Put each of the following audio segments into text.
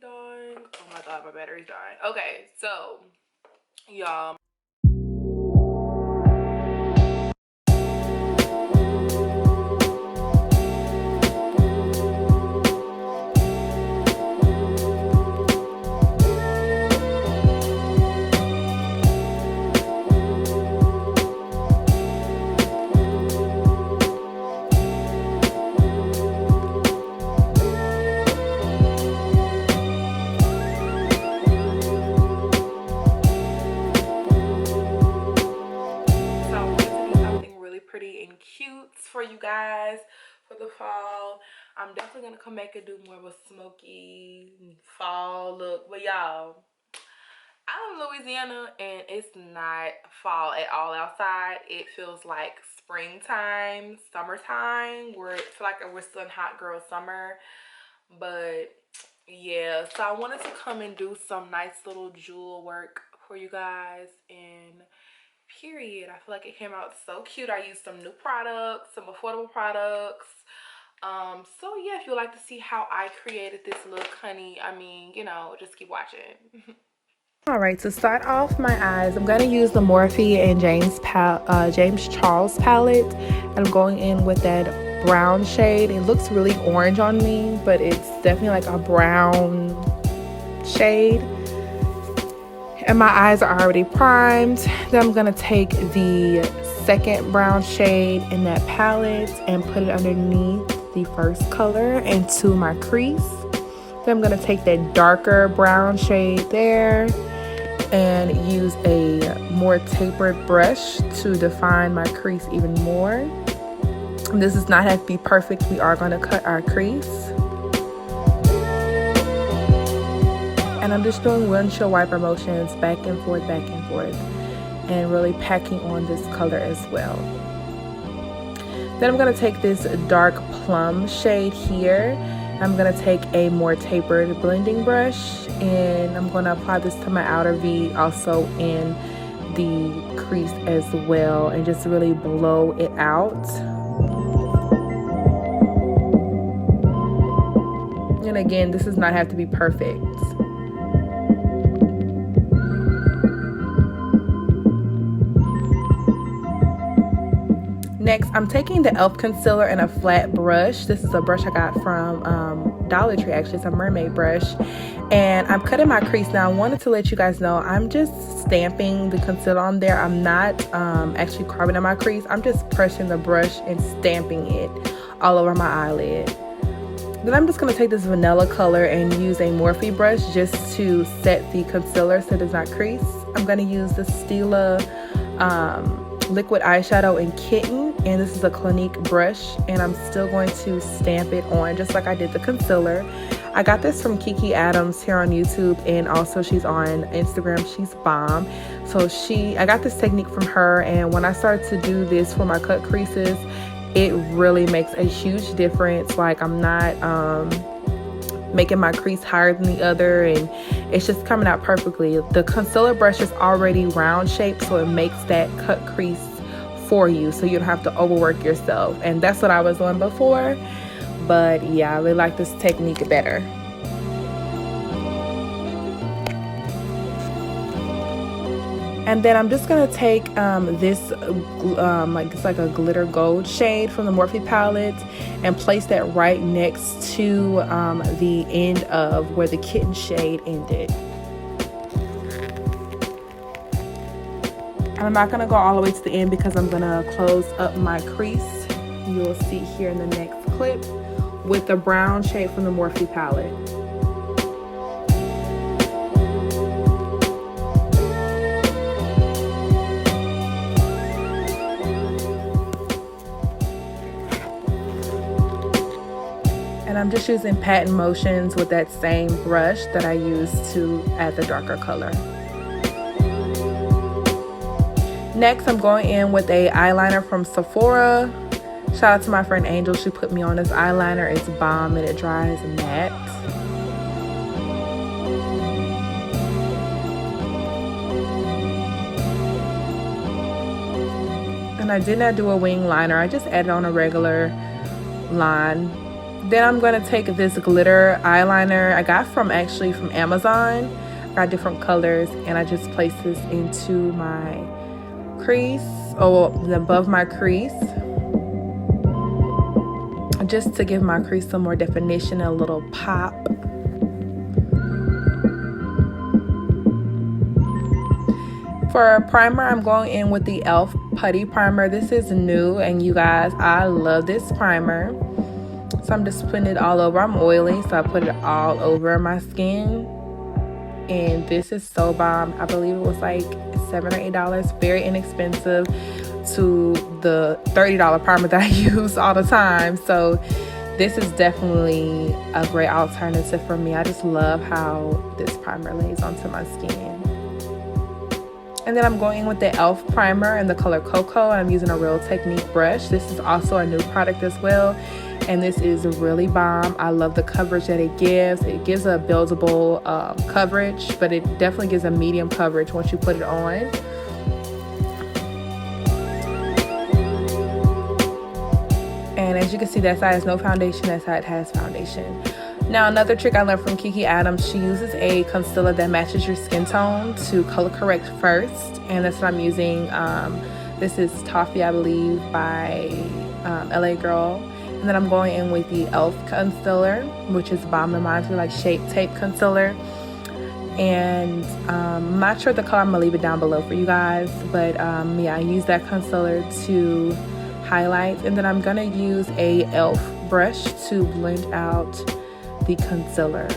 battery's dying. Oh my god, my battery's dying. Okay, so y'all, pretty and cute for you guys for the fall. I'm definitely gonna come back and do more of a smoky fall look. But y'all, I'm in Louisiana and it's not fall at all outside. It feels like springtime, summertime, where it feel like we're still in hot girl summer. But yeah, so I wanted to come and do some nice little jewel work for you guys, and period, I feel like it came out so cute. I used some new products, some affordable products. So yeah, if you'd like to see how I created this look, honey, I mean, you know, just keep watching. All right, to start off my eyes, I'm going to use the Morphe and James Charles palette. And I'm going in with that brown shade. It looks really orange on me, but it's definitely like a brown shade. And my eyes are already primed. Then I'm going to take the second brown shade in that palette and put it underneath the first color into my crease. Then I'm going to take that darker brown shade there and use a more tapered brush to define my crease even more. And this does not have to be perfect. We are going to cut our crease. And I'm just doing windshield wiper motions back and forth, and really packing on this color as well. Then I'm going to take this dark plum shade here. I'm going to take a more tapered blending brush and I'm going to apply this to my outer V, also in the crease as well, and just really blow it out. And again, this does not have to be perfect. Next, I'm taking the e.l.f. concealer in a flat brush. This is a brush I got from Dollar Tree, actually. It's a mermaid brush. And I'm cutting my crease. Now, I wanted to let you guys know I'm just stamping the concealer on there. I'm not actually carving in my crease. I'm just pressing the brush and stamping it all over my eyelid. Then I'm just going to take this vanilla color and use a Morphe brush just to set the concealer so it does not crease. I'm going to use the Stila liquid eyeshadow in Kitten, and this is a Clinique brush, and I'm still going to stamp it on just like I did the concealer. I got this from Kiki Adams here on YouTube, and also she's on Instagram. She's bomb. So I got this technique from her, and when I started to do this for my cut creases, it really makes a huge difference. Like, I'm not making my crease higher than the other, and it's just coming out perfectly. The concealer brush is already round shaped, so it makes that cut crease for you, so you don't have to overwork yourself. And that's what I was doing before, but yeah, I really like this technique better. And then I'm just gonna take this like it's like a glitter gold shade from the Morphe palette and place that right next to the end of where the Kitten shade ended. And I'm not gonna go all the way to the end because I'm gonna close up my crease. You'll see here in the next clip with the brown shade from the Morphe palette. And I'm just using pat motions with that same brush that I used to add the darker color. Next, I'm going in with a eyeliner from Sephora. Shout out to my friend Angel. She put me on this eyeliner. It's bomb and it dries matte. And I did not do a wing liner. I just added on a regular line. Then I'm going to take this glitter eyeliner I got from Amazon. I got different colors, and I just place this into my crease, or above my crease, just to give my crease some more definition and a little pop. For primer, I'm going in with the e.l.f. Putty Primer. This is new, and you guys, I love this primer. So I'm just putting it all over. I'm oily, so I put it all over my skin. And this is so bomb. I believe it was like $7 or $8. Very inexpensive to the $30 primer that I use all the time. So this is definitely a great alternative for me. I just love how this primer lays onto my skin. And then I'm going in with the e.l.f. primer in the color Cocoa, and I'm using a Real Technique brush. This is also a new product as well, and this is really bomb. I love the coverage that it gives. It gives a buildable coverage, but it definitely gives a medium coverage once you put it on. And as you can see, that side has no foundation, that side has foundation. Now, another trick I learned from Kiki Adams, she uses a concealer that matches your skin tone to color correct first, and that's what I'm using. This is Toffee, I believe, by LA Girl. And then I'm going in with the e.l.f. concealer, which is bomb. Reminds me like Shape Tape concealer. And I'm not sure the color. I'm gonna leave it down below for you guys, but yeah, I use that concealer to highlight. And then I'm gonna use a e.l.f. brush to blend out the concealer.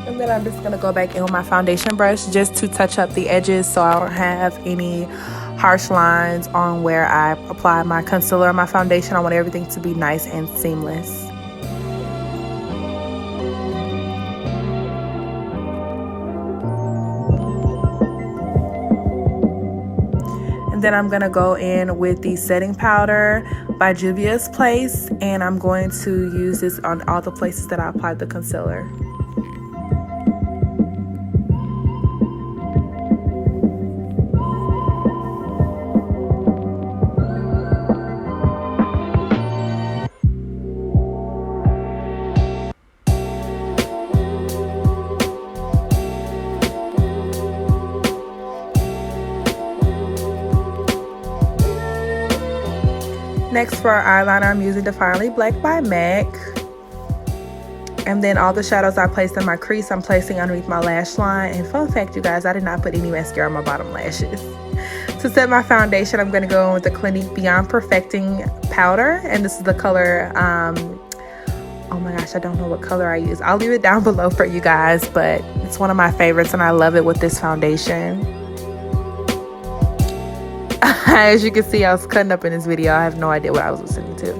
And then I'm just going to go back in with my foundation brush just to touch up the edges so I don't have any harsh lines on where I apply my concealer and my foundation. I want everything to be nice and seamless. And then I'm going to go in with the setting powder by Juvia's Place, and I'm going to use this on all the places that I applied the concealer. Next, for our eyeliner, I'm using Defiantly Black by MAC. And then all the shadows I placed in my crease, I'm placing underneath my lash line. And fun fact, you guys, I did not put any mascara on my bottom lashes. To set my foundation, I'm going to go in with the Clinique Beyond Perfecting Powder. And this is the color, oh my gosh, I don't know what color I use. I'll leave it down below for you guys, but it's one of my favorites and I love it with this foundation. As you can see, I was cutting up in this video. I have no idea what I was listening to.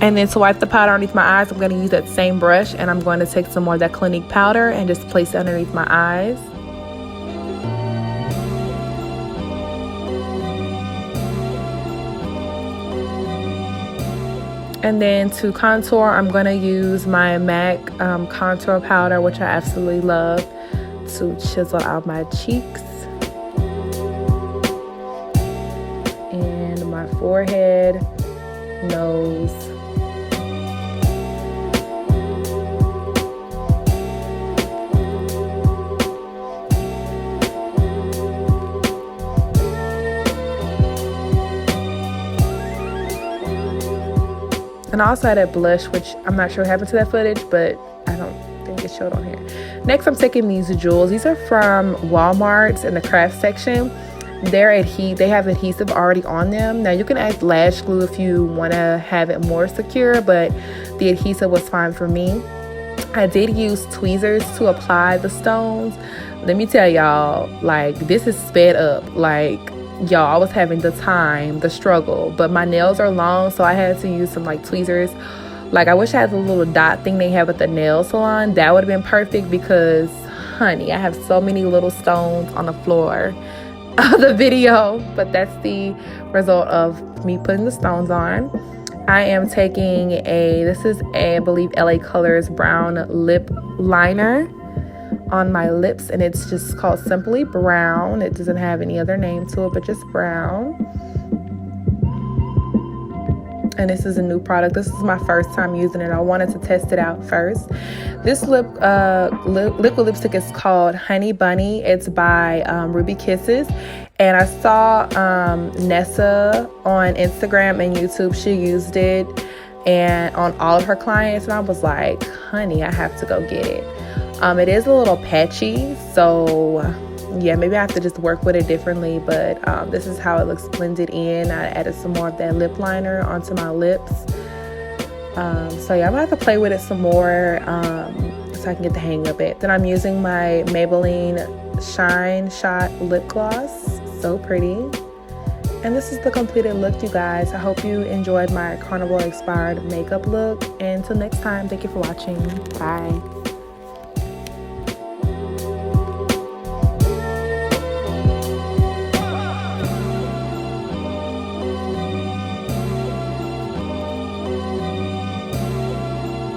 And then to wipe the powder underneath my eyes, I'm going to use that same brush, and I'm going to take some more of that Clinique powder and just place it underneath my eyes. And then to contour, I'm going to use my MAC contour powder, which I absolutely love, to chisel out my cheeks and my forehead, nose. And I also had that blush, which I'm not sure what happened to that footage, but I don't think it showed on here. Next, I'm taking these jewels. These are from Walmart's in the craft section. They have adhesive already on them. Now you can add lash glue if you want to have it more secure, but the adhesive was fine for me. I did use tweezers to apply the stones. Let me tell y'all, like, this is sped up. Like, y'all, I was having the struggle, but my nails are long, so I had to use some like tweezers. Like, I wish I had the little dot thing they have at the nail salon. That would have been perfect because, honey, I have so many little stones on the floor of the video, but that's the result of me putting the stones on. I am taking this is I believe LA Colors brown lip liner on my lips, and it's just called Simply Brown. It doesn't have any other name to it, but just brown. And this is a new product. This is my first time using it. I wanted to test it out first. This liquid lipstick is called Honey Bunny. It's by Ruby Kisses. And I saw Nessa on Instagram and YouTube. She used it and on all of her clients. And I was like, honey, I have to go get it. It is a little patchy. So yeah, maybe I have to just work with it differently, but this is how it looks blended in. I added some more of that lip liner onto my lips. So yeah, I'm gonna have to play with it some more so I can get the hang of it. Then I'm using my Maybelline Shine Shot lip gloss. So pretty. And this is the completed look, you guys. I hope you enjoyed my Carnival inspired makeup look. And until next time, thank you for watching. Bye.